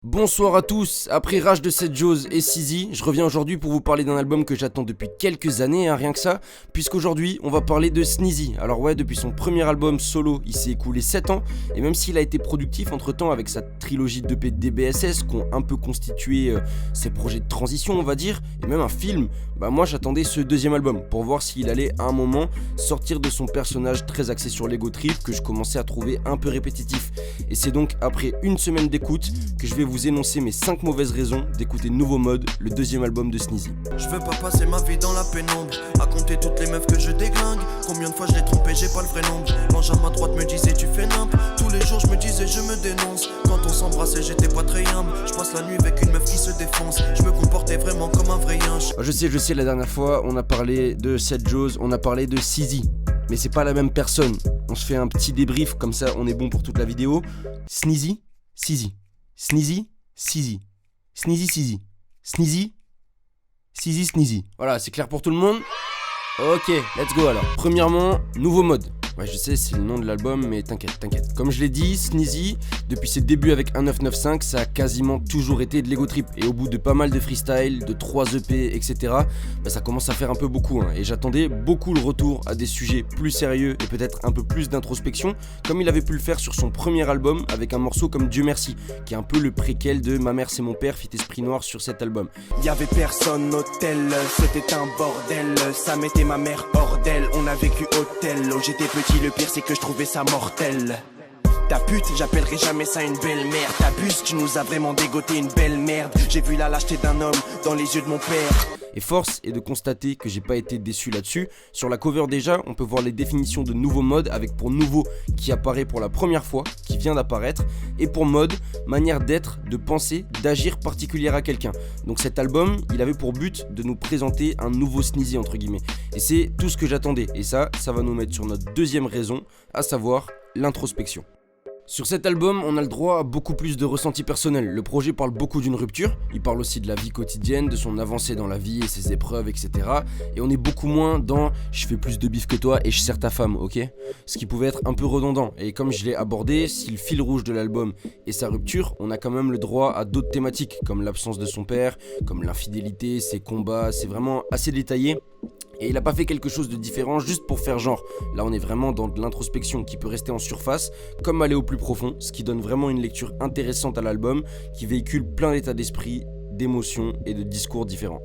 Bonsoir à tous, après Rage de 7 Jaws et Sizi, je reviens aujourd'hui pour vous parler d'un album que j'attends depuis quelques années, rien que ça, puisqu'aujourd'hui on va parler de Sneezy. Alors ouais, depuis son premier album solo, il s'est écoulé 7 ans, et même s'il a été productif entre temps avec sa trilogie d'EP de DBSS qui ont un peu constitué ses projets de transition on va dire, et même un film, moi j'attendais ce deuxième album pour voir s'il allait à un moment sortir de son personnage très axé sur l'ego trip que je commençais à trouver un peu répétitif. Et c'est donc après une semaine d'écoute que je vais vous énoncer mes 5 mauvaises raisons d'écouter Nouveau Mode, le deuxième album de Sneezy. Je veux pas passer ma vie dans la pénombre, à compter toutes les meufs que je déglingue. Combien de fois je l'ai trompé, j'ai pas le vrai nombre. L'ange à ma droite me disait tu fais nimp. Tous les jours je me disais je me dénonce. Quand on s'embrassait j'étais pas très humble. Je passe la nuit avec une meuf qui se défonce. Je me comportais vraiment comme un vrai yinche. Je sais, la dernière fois on a parlé de 7 Jaws, on a parlé de Sizi. Mais c'est pas la même personne. On se fait un petit débrief, comme ça on est bon pour toute la vidéo. Sneezy, Sizi. Sneezy, Sizi. Sneezy, Sizi. Sneezy, Sizi, Sneezy. Voilà, c'est clair pour tout le monde? Ok, let's go alors. Premièrement, Nouveau Mode. Ouais, je sais, c'est le nom de l'album, mais t'inquiète. Comme je l'ai dit, Sneezy, depuis ses débuts avec 1995, ça a quasiment toujours été de l'ego trip. Et au bout de pas mal de freestyle, de 3 EP, etc., ça commence à faire un peu beaucoup. Et j'attendais beaucoup le retour à des sujets plus sérieux et peut-être un peu plus d'introspection, comme il avait pu le faire sur son premier album avec un morceau comme Dieu merci, qui est un peu le préquel de Ma mère c'est mon père, fit Esprit Noir sur cet album. Y'avait personne hôtel, c'était un bordel, ça mettait ma mère hors d'elle, on a vécu hôtel, j'étais petit. Le pire c'est que je trouvais ça mortel. Ta pute, j'appellerai jamais ça une belle-mère. T'abuses, tu nous as vraiment dégoté une belle merde. J'ai vu la lâcheté d'un homme dans les yeux de mon père. Et force est de constater que j'ai pas été déçu là-dessus. Sur la cover déjà, on peut voir les définitions de Nouveau Mode avec pour nouveau qui apparaît pour la première fois, qui vient d'apparaître, et pour mode, manière d'être, de penser, d'agir particulière à quelqu'un. Donc cet album, il avait pour but de nous présenter un nouveau Sneezy entre guillemets. Et c'est tout ce que j'attendais. Et ça va nous mettre sur notre deuxième raison, à savoir l'introspection. Sur cet album, on a le droit à beaucoup plus de ressentis personnels. Le projet parle beaucoup d'une rupture, il parle aussi de la vie quotidienne, de son avancée dans la vie et ses épreuves, etc. Et on est beaucoup moins dans « je fais plus de bif que toi et je sers ta femme », ok ? Ce qui pouvait être un peu redondant. Et comme je l'ai abordé, si le fil rouge de l'album est sa rupture, on a quand même le droit à d'autres thématiques, comme l'absence de son père, comme l'infidélité, ses combats, c'est vraiment assez détaillé. Et il a pas fait quelque chose de différent juste pour faire genre. Là on est vraiment dans de l'introspection qui peut rester en surface comme aller au plus profond, ce qui donne vraiment une lecture intéressante à l'album qui véhicule plein d'états d'esprit, d'émotions et de discours différents.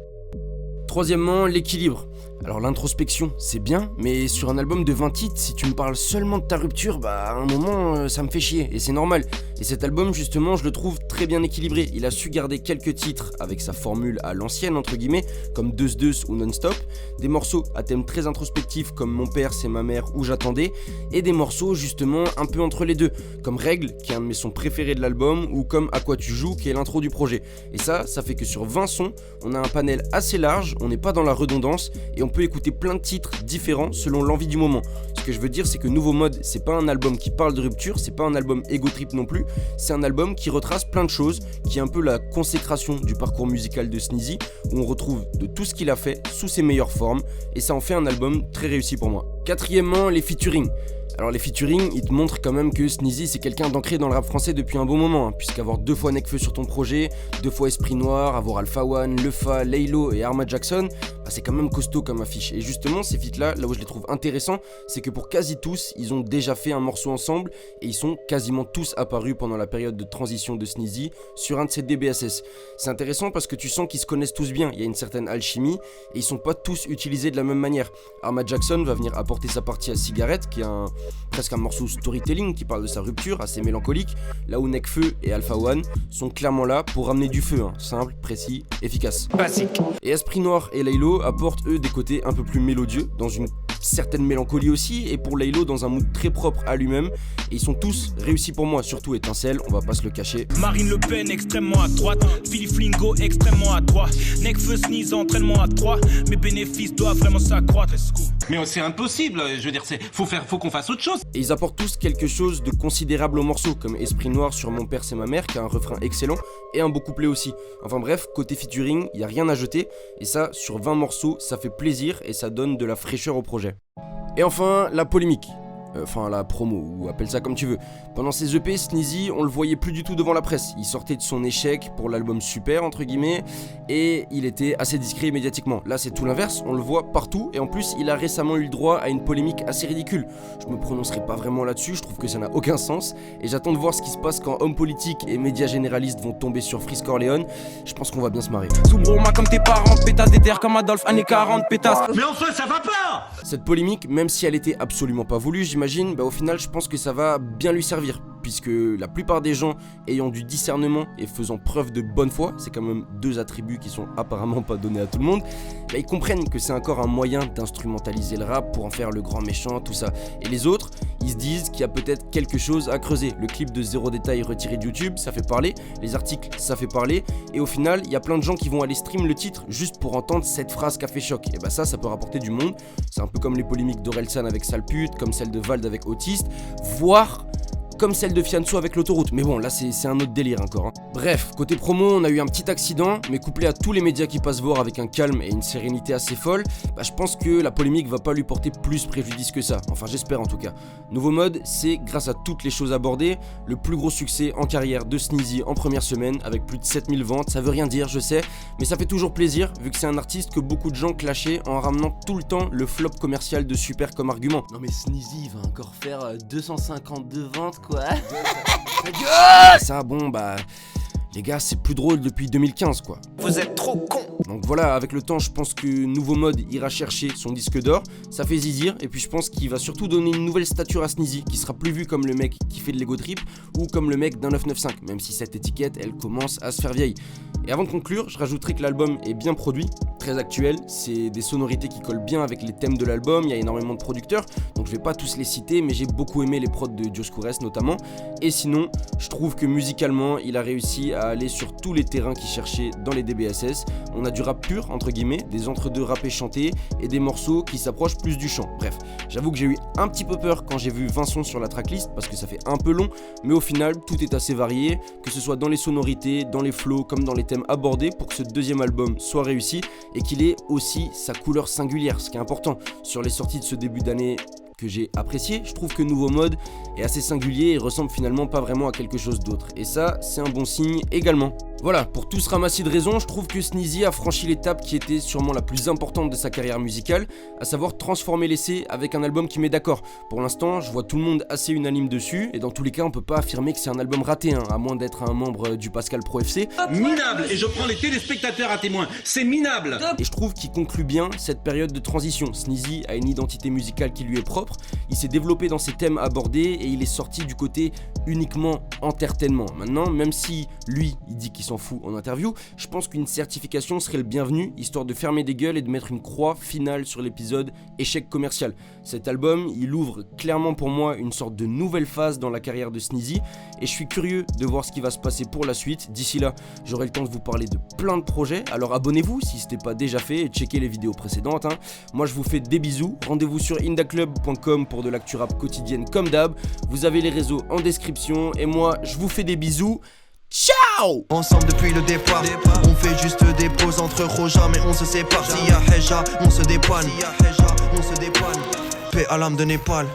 Troisièmement, l'équilibre. Alors l'introspection, c'est bien, mais sur un album de 20 titres, si tu me parles seulement de ta rupture, à un moment, ça me fait chier, et c'est normal. Et cet album, justement, je le trouve très bien équilibré. Il a su garder quelques titres avec sa formule à l'ancienne, entre guillemets, comme Deus Deus ou Non-Stop, des morceaux à thème très introspectif comme Mon père, c'est ma mère ou J'attendais, et des morceaux, justement, un peu entre les deux, comme Règle, qui est un de mes sons préférés de l'album, ou comme À quoi tu joues, qui est l'intro du projet. Et ça fait que sur 20 sons, on a un panel assez large, on n'est pas dans la redondance, et on peut écouter plein de titres différents selon l'envie du moment. Ce que je veux dire, c'est que Nouveau Mode, c'est pas un album qui parle de rupture, c'est pas un album ego trip non plus, c'est un album qui retrace plein de choses, qui est un peu la consécration du parcours musical de Sneezy, où on retrouve de tout ce qu'il a fait sous ses meilleures formes, et ça en fait un album très réussi pour moi. Quatrièmement, les featuring. Alors les featuring, ils te montrent quand même que Sneezy c'est quelqu'un d'ancré dans le rap français depuis un bon moment, puisqu'avoir 2 fois Nekfeu sur ton projet, 2 fois Esprit Noir, avoir Alpha One, Lefa, Laylo et Arma Jackson, c'est quand même costaud comme affiche. Et justement ces feats là où je les trouve intéressants, c'est que pour quasi tous, ils ont déjà fait un morceau ensemble et ils sont quasiment tous apparus pendant la période de transition de Sneezy sur un de ses DBSS. C'est intéressant parce que tu sens qu'ils se connaissent tous bien, il y a une certaine alchimie et ils sont pas tous utilisés de la même manière. Arma Jackson va venir apporter sa partie à Cigarette qui est presque un morceau storytelling qui parle de sa rupture, assez mélancolique, là où Nekfeu et Alpha One sont clairement là pour ramener du feu, simple, précis, efficace. Basique. Et Esprit Noir et Laylo apportent eux des côtés un peu plus mélodieux, dans une certaine mélancolie aussi, et pour Laylo dans un mood très propre à lui-même, et ils sont tous réussis pour moi, surtout Étincelle, on va pas se le cacher. Marine Le Pen extrêmement à droite, Philippe Flingo extrêmement à droite, Nekfeu Sneezy entraînement à 3, mes bénéfices doivent vraiment s'accroître. Mais c'est impossible, je veux dire, faut qu'on fasse autre chose. Et ils apportent tous quelque chose de considérable au morceau, comme Esprit Noir sur Mon père c'est ma mère, qui a un refrain excellent, et un beau couplet aussi. Enfin bref, côté featuring, y a rien à jeter, et ça, sur 20 morceaux, ça fait plaisir, et ça donne de la fraîcheur au projet. Et enfin, la polémique. Enfin la promo, ou appelle ça comme tu veux. Pendant ses EP, Sneezy, on le voyait plus du tout devant la presse. Il sortait de son échec pour l'album Super, entre guillemets, et il était assez discret médiatiquement. Là, c'est tout l'inverse, on le voit partout, et en plus, il a récemment eu le droit à une polémique assez ridicule. Je me prononcerai pas vraiment là-dessus, je trouve que ça n'a aucun sens, et j'attends de voir ce qui se passe quand hommes politiques et médias généralistes vont tomber sur Freeze Corleone. Je pense qu'on va bien se marrer. Sous Broma comme tes parents, pétasse des terres comme Adolphe, années 40, pétasse. Mais enfin, ça va pas! Cette polémique, même si elle était absolument pas voulue, j'imagine, au final, je pense que ça va bien lui servir. Puisque la plupart des gens ayant du discernement et faisant preuve de bonne foi, c'est quand même 2 attributs qui sont apparemment pas donnés à tout le monde, ils comprennent que c'est encore un moyen d'instrumentaliser le rap pour en faire le grand méchant, tout ça. Et les autres, ils se disent qu'il y a peut-être quelque chose à creuser. Le clip de Zéro Détail retiré de YouTube, ça fait parler, les articles, ça fait parler, et au final, il y a plein de gens qui vont aller stream le titre juste pour entendre cette phrase qui a fait choc. Et ça peut rapporter du monde. C'est un peu comme les polémiques d'Orelsan avec Sale Pute, comme celle de Vald avec Autiste, voire comme celle de Fianso avec l'autoroute, mais bon là c'est un autre délire encore. Bref, côté promo, on a eu un petit accident, mais couplé à tous les médias qui passent voir avec un calme et une sérénité assez folle, je pense que la polémique va pas lui porter plus préjudice que ça, enfin j'espère en tout cas. Nouveau Mode, c'est grâce à toutes les choses abordées, le plus gros succès en carrière de Sneezy en première semaine, avec plus de 7000 ventes, ça veut rien dire je sais, mais ça fait toujours plaisir, vu que c'est un artiste que beaucoup de gens clashaient en ramenant tout le temps le flop commercial de Super comme argument. Non mais Sneezy va encore faire 252 ventes quoi. Ça bon les gars, c'est plus drôle depuis 2015 quoi. Vous êtes trop cons. Donc voilà, avec le temps, je pense que Nouveau Mode ira chercher son disque d'or. Ça fait zizir, et puis je pense qu'il va surtout donner une nouvelle stature à Sneezy, qui sera plus vu comme le mec qui fait de l'ego trip ou comme le mec d'un 995, même si cette étiquette, elle commence à se faire vieille. Et avant de conclure, je rajouterai que l'album est bien produit, très actuel, c'est des sonorités qui collent bien avec les thèmes de l'album, il y a énormément de producteurs, donc je vais pas tous les citer, mais j'ai beaucoup aimé les prods de Dioscures notamment. Et sinon, je trouve que musicalement, il a réussi à aller sur tous les terrains qu'il cherchait dans les DBSS. On a du rap pur, entre guillemets, des entre-deux rappés chantés et des morceaux qui s'approchent plus du chant. Bref, j'avoue que j'ai eu un petit peu peur quand j'ai vu 20 sons sur la tracklist parce que ça fait un peu long, mais au final, tout est assez varié, que ce soit dans les sonorités, dans les flows, comme dans les thèmes abordés pour que ce deuxième album soit réussi et qu'il ait aussi sa couleur singulière, ce qui est important. Sur les sorties de ce début d'année que j'ai apprécié, je trouve que Nouveau Mode est assez singulier et ressemble finalement pas vraiment à quelque chose d'autre. Et ça, c'est un bon signe également. Voilà, pour tout ce ramassis de raisons, je trouve que Sneezy a franchi l'étape qui était sûrement la plus importante de sa carrière musicale, à savoir transformer l'essai avec un album qui met d'accord. Pour l'instant, je vois tout le monde assez unanime dessus, et dans tous les cas, on peut pas affirmer que c'est un album raté, à moins d'être un membre du Pascal Pro FC. Minable, et je prends les téléspectateurs à témoin, c'est minable. Et je trouve qu'il conclut bien cette période de transition. Sneezy a une identité musicale qui lui est propre, il s'est développé dans ses thèmes abordés, et il est sorti du côté uniquement entertainment. Maintenant, même si lui, il dit qu'il s'en fout en interview, je pense qu'une certification serait le bienvenu, histoire de fermer des gueules et de mettre une croix finale sur l'épisode échec commercial. Cet album, il ouvre clairement pour moi une sorte de nouvelle phase dans la carrière de Sneezy, et je suis curieux de voir ce qui va se passer pour la suite. D'ici là, j'aurai le temps de vous parler de plein de projets, alors abonnez-vous si ce n'est pas déjà fait et checkez les vidéos précédentes. Moi je vous fais des bisous, rendez-vous sur indaclub.com pour de l'actu rap quotidienne comme d'hab, vous avez les réseaux en description, et moi je vous fais des bisous. Ciao! Ensemble depuis le départ, on fait juste des pauses entre Roja, mais on se sépare. S'il y a Heja, on se dépanne. Paix à l'âme de Népal.